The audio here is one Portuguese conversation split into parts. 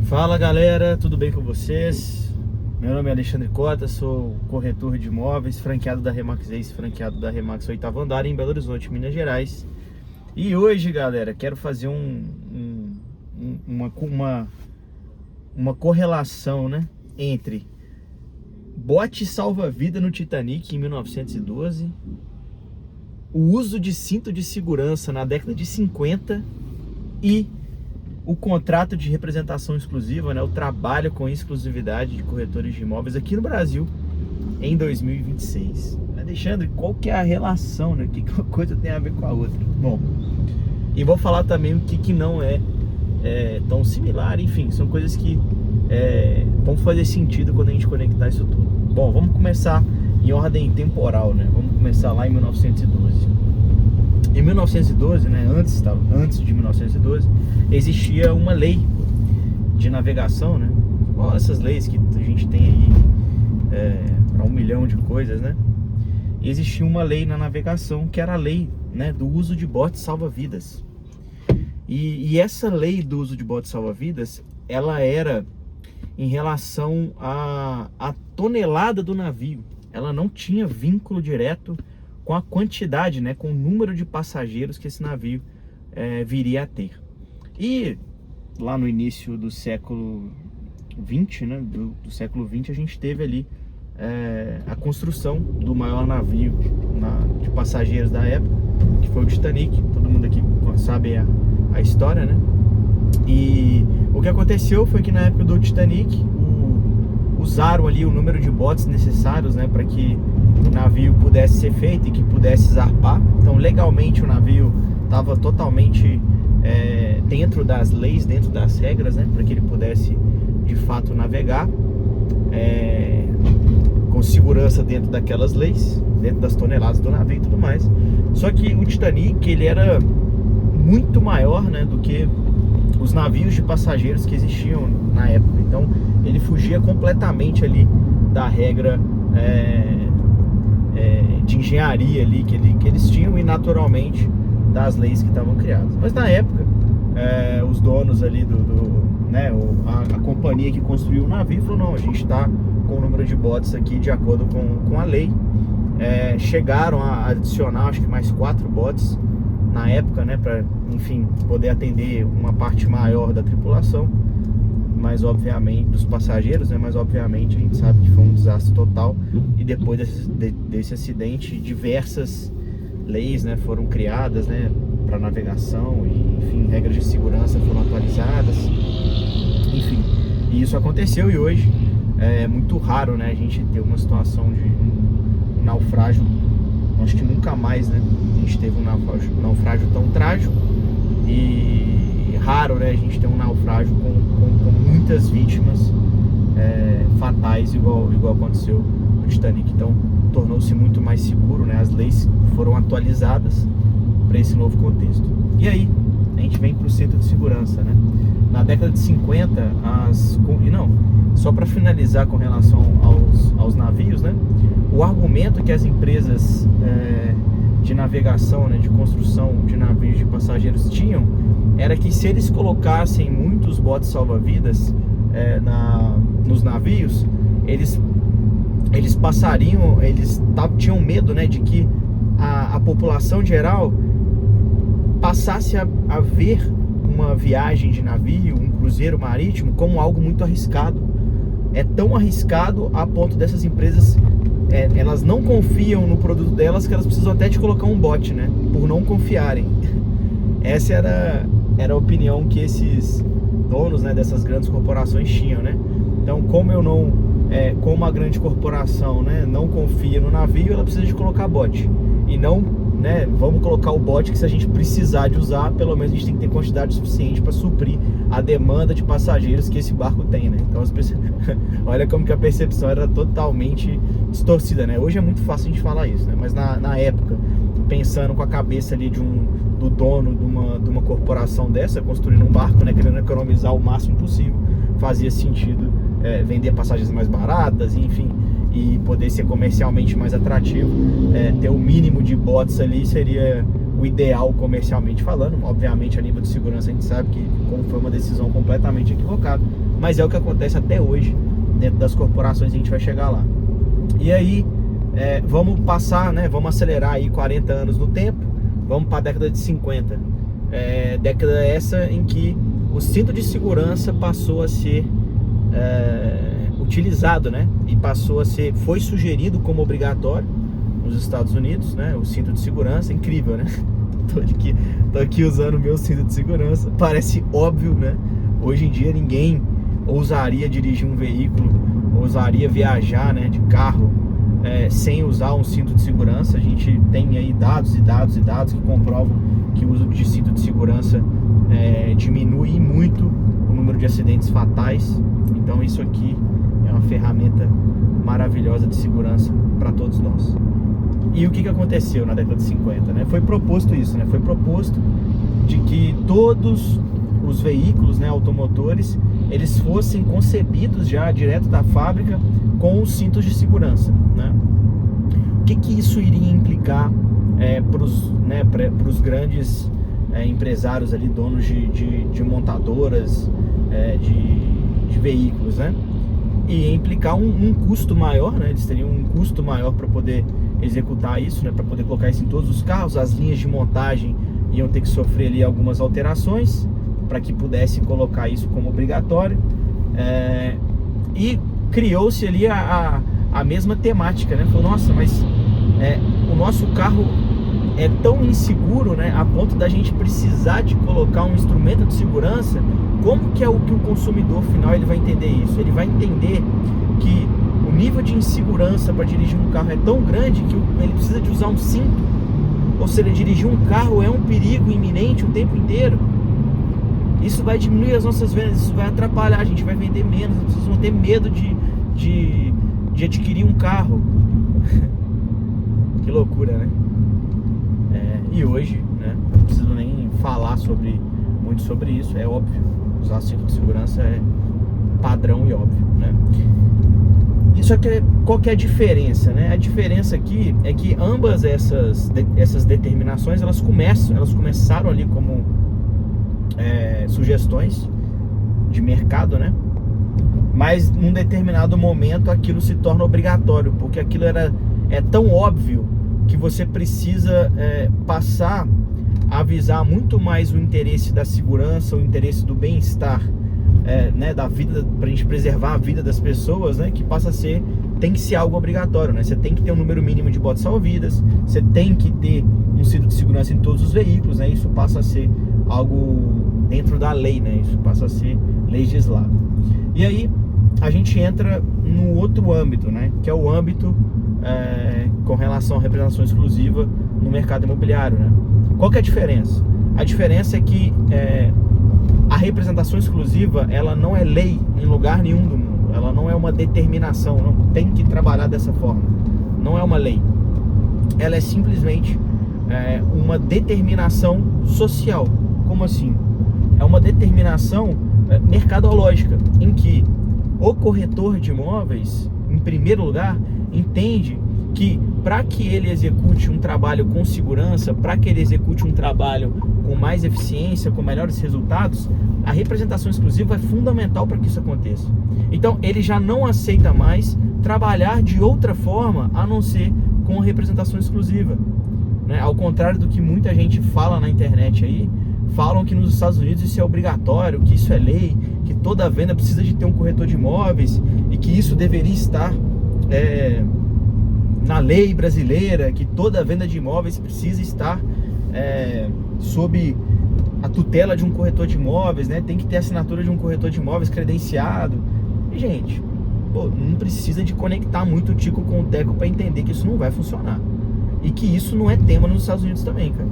Fala galera, tudo bem com vocês? Meu nome é Alexandre Cota, sou corretor de imóveis, franqueado da Remax Ace, franqueado da Remax 8º Andar em Belo Horizonte, Minas Gerais. E hoje, galera, quero fazer uma correlação, né, entre bote salva-vida no Titanic em 1912, o uso de cinto de segurança na década de 50 e o contrato de representação exclusiva, né, o trabalho com exclusividade de corretores de imóveis aqui no Brasil em 2026. Alexandre, qual que é a relação, né? O que uma coisa tem a ver com a outra? Bom, e vou falar também o que não é tão similar, enfim, são coisas que vão fazer sentido quando a gente conectar isso tudo. Bom, vamos começar em ordem temporal, né? Vamos começar lá em 1912. Em 1912, né, antes de 1912, existia uma lei de navegação, né? Igual essas leis que a gente tem aí para 1 milhão de coisas, né? Existia uma lei na navegação que era a lei, né, do uso de botes salva-vidas. E essa lei do uso de botes salva-vidas, ela era em relação à tonelada do navio. Ela não tinha vínculo direto com a quantidade, né, com o número de passageiros que esse navio viria a ter. E lá no início do século XX, né, do século XX, a gente teve ali a construção do maior navio de passageiros da época, que foi o Titanic. Todo mundo aqui sabe a história, né? E o que aconteceu foi que na época do Titanic usaram ali o número de botes necessários, né, para que o navio pudesse ser feito e que pudesse zarpar. Então legalmente o navio estava totalmente dentro das leis, dentro das regras, né, para que ele pudesse de fato navegar com segurança dentro daquelas leis, dentro das toneladas do navio e tudo mais. Só que o Titanic, ele era muito maior, né, do que os navios de passageiros que existiam na época. Então ele fugia completamente ali da regra de engenharia ali que eles tinham e naturalmente das leis que estavam criadas. Mas na época os donos ali a companhia que construiu o navio falou: não, a gente está com o número de botes aqui de acordo com a lei. Chegaram a adicionar acho que mais 4 botes na época, né, para, enfim, poder atender uma parte maior da tripulação, mas obviamente dos passageiros, né, mas obviamente a gente sabe que foi um desastre total. E depois desse acidente, diversas leis, né, foram criadas, né, para navegação e, enfim, regras de segurança foram atualizadas, enfim, e isso aconteceu. E hoje é muito raro, né, a gente ter uma situação de naufrágio. Acho que nunca mais, né, a gente teve um naufrágio tão trágico, e raro, né, a gente ter um naufrágio com muitas vítimas fatais igual aconteceu no Titanic. Então tornou-se muito mais seguro, né, as leis foram atualizadas para esse novo contexto. E aí a gente vem para o cinto de segurança, né? Na década de 50, só para finalizar com relação aos navios, né, o argumento que as empresas de navegação, né, de construção de navios de passageiros tinham era que se eles colocassem muitos botes salva-vidas nos navios, eles tinham medo, né, de que a população geral passasse a ver uma viagem de navio, um cruzeiro marítimo, como algo muito arriscado. É tão arriscado a ponto dessas empresas elas não confiam no produto delas, que elas precisam até de colocar um bote, né, por não confiarem. Essa era a opinião que esses donos, né, dessas grandes corporações tinham, né? Então, como como a grande corporação, né, não confia no navio, ela precisa de colocar bote. E não, né, vamos colocar o bote que, se a gente precisar de usar, pelo menos a gente tem que ter quantidade suficiente para suprir a demanda de passageiros que esse barco tem, né? Então olha como que a percepção era totalmente distorcida, né? Hoje é muito fácil a gente falar isso, né? Mas na época, pensando com a cabeça ali do dono de uma corporação dessa, construindo um barco, né, querendo economizar o máximo possível, fazia sentido vender passagens mais baratas, enfim, e poder ser comercialmente mais atrativo. Ter o mínimo de botes ali seria o ideal comercialmente falando. Obviamente, a nível de segurança, a gente sabe que foi uma decisão completamente equivocada, mas é o que acontece até hoje dentro das corporações. A gente vai chegar lá. E aí, vamos passar, né, vamos acelerar aí 40 anos no tempo, vamos para a década de 50. Década essa em que o cinto de segurança passou a ser utilizado, né, e foi sugerido como obrigatório nos Estados Unidos, né, o cinto de segurança. Incrível, né? Tô aqui usando o meu cinto de segurança. Parece óbvio, né? Hoje em dia ninguém ousaria dirigir um veículo, ousaria viajar, né, de carro sem usar um cinto de segurança. A gente tem aí dados e dados e dados que comprovam que o uso de cinto de segurança diminui muito o número de acidentes fatais. Então isso aqui é uma ferramenta maravilhosa de segurança para todos nós. E o que aconteceu na década de 50, né? Foi proposto isso, né? Foi proposto de que todos os veículos, né, automotores, eles fossem concebidos já direto da fábrica com os cintos de segurança, né? O que isso iria implicar para os grandes empresários ali, donos de montadoras de veículos, né? E implicar um custo maior, né? Eles teriam um custo maior para poder executar isso, né? Para poder colocar isso em todos os carros. As linhas de montagem iam ter que sofrer ali algumas alterações para que pudessem colocar isso como obrigatório. E criou-se ali a mesma temática, né? Falou, nossa, mas o nosso carro é tão inseguro, né, a ponto da gente precisar de colocar um instrumento de segurança. Como que é o que o consumidor final ele vai entender isso? Ele vai entender que o nível de insegurança para dirigir um carro é tão grande que ele precisa de usar um cinto. Ou seja, dirigir um carro é um perigo iminente o tempo inteiro. Isso vai diminuir as nossas vendas, isso vai atrapalhar, a gente vai vender menos, as pessoas vão ter medo de adquirir um carro. Que loucura, né? E hoje, né, não preciso nem falar muito sobre isso, é óbvio. Usar cinto de segurança é padrão e óbvio, né? Só que qual que é a diferença, né? A diferença aqui é que ambas essas determinações, elas começaram ali como sugestões de mercado, né? Mas num determinado momento aquilo se torna obrigatório, porque aquilo é tão óbvio que você precisa passar a visar muito mais o interesse da segurança, o interesse do bem-estar, né, da vida, para a gente preservar a vida das pessoas, né, que tem que ser algo obrigatório, né? Você tem que ter um número mínimo de botes salva-vidas, você tem que ter um cinto de segurança em todos os veículos, né? Isso passa a ser algo dentro da lei, né? Isso passa a ser legislado. E aí a gente entra no outro âmbito, né, que é o âmbito com relação à representação exclusiva no mercado imobiliário, né? Qual que é a diferença? A diferença é que a representação exclusiva, ela não é lei em lugar nenhum do mundo. Ela não é uma determinação, não tem que trabalhar dessa forma. Não é uma lei. Ela é simplesmente uma determinação social. Como assim? É uma determinação mercadológica, em que o corretor de imóveis, em primeiro lugar, entende que para que ele execute um trabalho com segurança, para que ele execute um trabalho com mais eficiência, com melhores resultados, a representação exclusiva é fundamental para que isso aconteça. Então ele já não aceita mais trabalhar de outra forma a não ser com a representação exclusiva, né? Ao contrário do que muita gente fala na internet aí, falam que nos Estados Unidos isso é obrigatório, que isso é lei, que toda venda precisa de ter um corretor de imóveis e que isso deveria estar na lei brasileira, que toda venda de imóveis precisa estar sob a tutela de um corretor de imóveis, né? Tem que ter a assinatura de um corretor de imóveis credenciado. E, gente, não precisa de conectar muito o tico com o teco para entender que isso não vai funcionar. E que isso não é tema nos Estados Unidos também, cara.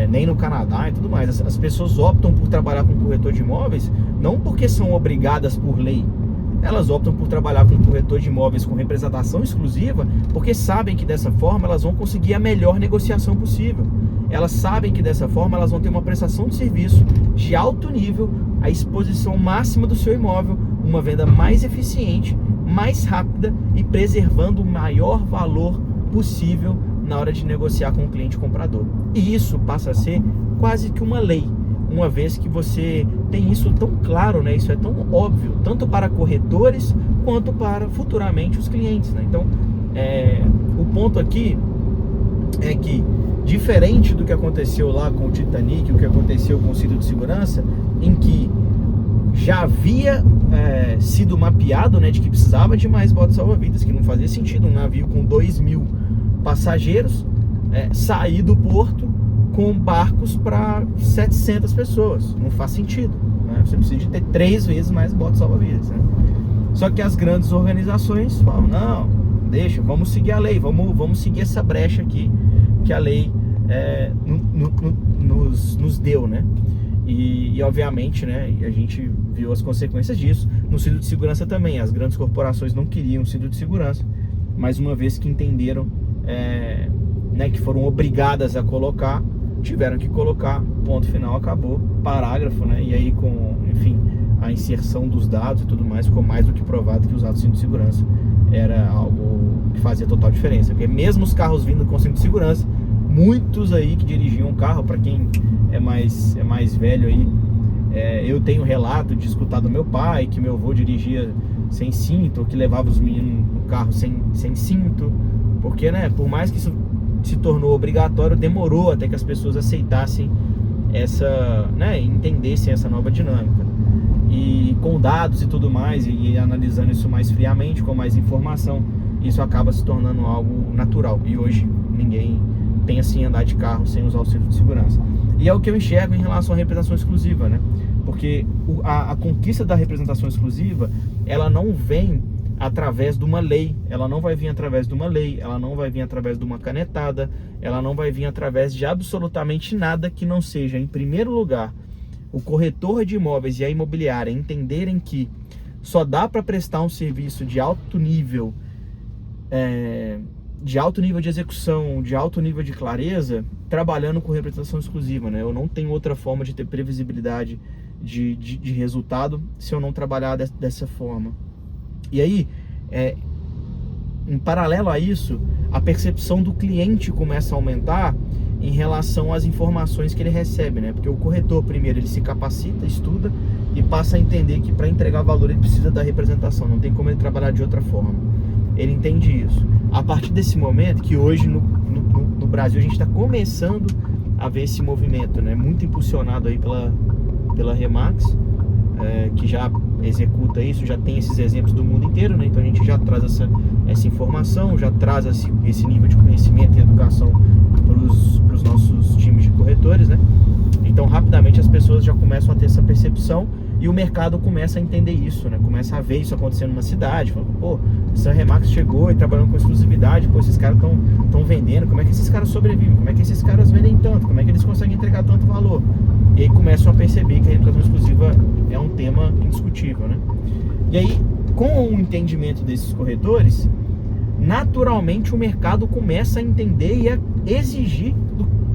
Nem no Canadá e tudo mais. As pessoas optam por trabalhar com corretor de imóveis não porque são obrigadas por lei. Elas optam por trabalhar com corretor de imóveis com representação exclusiva porque sabem que dessa forma elas vão conseguir a melhor negociação possível. Elas sabem que dessa forma elas vão ter uma prestação de serviço de alto nível, a exposição máxima do seu imóvel, uma venda mais eficiente, mais rápida e preservando o maior valor possível na hora de negociar com o cliente comprador. E isso passa a ser quase que uma lei, uma vez que você tem isso tão claro, né? Isso é tão óbvio, tanto para corretores quanto para futuramente os clientes, né? Então, o ponto aqui é que, diferente do que aconteceu lá com o Titanic, o que aconteceu com o cinto de segurança, em que já havia sido mapeado, né, de que precisava de mais botes salva-vidas, que não fazia sentido um navio com 2.000 passageiros sair do porto com barcos para 700 pessoas. Não faz sentido, né? Você precisa de ter 3 vezes mais botes salva-vidas, né? Só que as grandes organizações falam, não, deixa, vamos seguir a lei, vamos seguir essa brecha aqui que a lei nos deu, né? E obviamente, né, a gente viu as consequências disso. No cinto de segurança também, as grandes corporações não queriam cinto de segurança, mas uma vez que entenderam, né, que foram obrigadas a colocar, tiveram que colocar, ponto final, acabou, parágrafo, né? E aí enfim, a inserção dos dados e tudo mais, ficou mais do que provado que usar o cinto de segurança era algo que fazia total diferença, porque mesmo os carros vindo com cinto de segurança, muitos aí que dirigiam um carro, para quem é mais velho aí, eu tenho relato de escutar do meu pai que meu avô dirigia sem cinto, ou que levava os meninos no carro sem cinto, porque, né, por mais que isso se tornou obrigatório, demorou até que as pessoas aceitassem né, entendessem essa nova dinâmica. E com dados e tudo mais, e analisando isso mais friamente, com mais informação, isso acaba se tornando algo natural. E hoje ninguém pensa em andar de carro sem usar o cinto de segurança. E é o que eu enxergo em relação à representação exclusiva, né? Porque a conquista da representação exclusiva, ela não vem através de uma lei, ela não vai vir através de uma lei, ela não vai vir através de uma canetada, ela não vai vir através de absolutamente nada que não seja, em primeiro lugar, o corretor de imóveis e a imobiliária entenderem que só dá para prestar um serviço de alto nível, de execução, de alto nível de clareza, trabalhando com representação exclusiva, né? Eu não tenho outra forma de ter previsibilidade de resultado se eu não trabalhar dessa forma. E aí, em paralelo a isso, a percepção do cliente começa a aumentar em relação às informações que ele recebe, né? Porque o corretor, primeiro, ele se capacita, estuda e passa a entender que para entregar valor ele precisa da representação, não tem como ele trabalhar de outra forma. Ele entende isso. A partir desse momento, que hoje no Brasil a gente está começando a ver esse movimento, né? Muito impulsionado aí pela Remax, que já executa isso, já tem esses exemplos do mundo inteiro, né? Então a gente já traz essa informação, já traz esse nível de conhecimento e educação para os nossos times de corretores, né? Então rapidamente as pessoas já começam a ter essa percepção e o mercado começa a entender isso, né? Começa a ver isso acontecendo na cidade, falando, pô, essa Remax chegou e trabalhando com exclusividade, pô, esses caras estão vendendo, como é que esses caras sobrevivem, como é que esses caras vendem tanto, como é que eles conseguem entregar tanto valor? E aí começam a perceber que a representação exclusiva é um tema indiscutível, né? E aí, com o entendimento desses corretores, naturalmente o mercado começa a entender e a exigir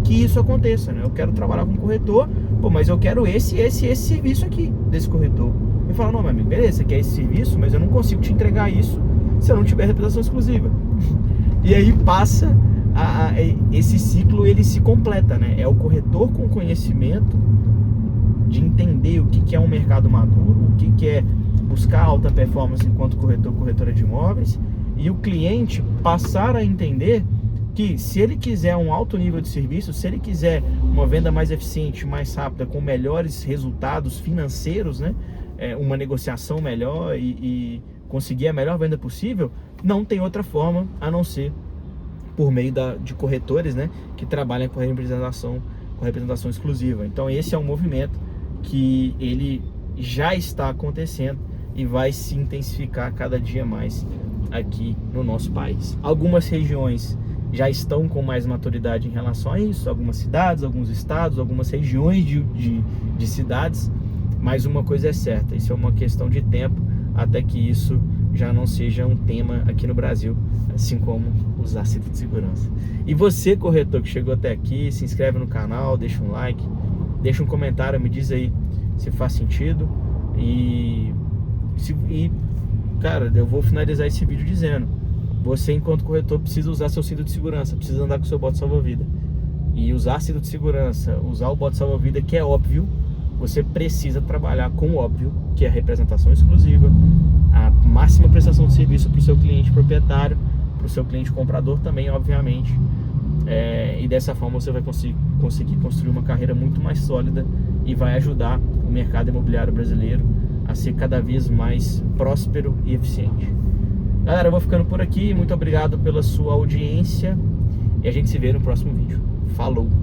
que isso aconteça, né? Eu quero trabalhar com um corretor, pô, mas eu quero esse serviço aqui desse corretor. Eu falo, não, meu amigo, beleza, você quer esse serviço, mas eu não consigo te entregar isso se eu não tiver representação exclusiva. E aí passa esse ciclo, ele se completa, né? É o corretor com conhecimento de entender o que é um mercado maduro, o que é buscar alta performance enquanto corretora de imóveis, e o cliente passar a entender que se ele quiser um alto nível de serviço, se ele quiser uma venda mais eficiente, mais rápida, com melhores resultados financeiros, né? Uma negociação melhor e conseguir a melhor venda possível, não tem outra forma a não ser por meio de corretores, né, que trabalham com representação exclusiva. Então esse é um movimento que ele já está acontecendo e vai se intensificar cada dia mais aqui no nosso país. Algumas regiões já estão com mais maturidade em relação a isso, algumas cidades, alguns estados, algumas regiões de cidades, mas uma coisa é certa, isso é uma questão de tempo até que isso já não seja um tema aqui no Brasil, assim como usar cinto de segurança. E você, corretor, que chegou até aqui, se inscreve no canal, deixa um like, deixa um comentário, me diz aí se faz sentido. E cara, eu vou finalizar esse vídeo dizendo, você, enquanto corretor, precisa usar seu cinto de segurança, precisa andar com seu bote salva-vida. E usar cinto de segurança, usar o bote salva-vida, que é óbvio, você precisa trabalhar com o óbvio, que é a representação exclusiva, a máxima prestação de serviço para o seu cliente proprietário, para o seu cliente comprador também, obviamente. E dessa forma você vai conseguir construir uma carreira muito mais sólida e vai ajudar o mercado imobiliário brasileiro a ser cada vez mais próspero e eficiente. Galera, eu vou ficando por aqui. Muito obrigado pela sua audiência e a gente se vê no próximo vídeo. Falou!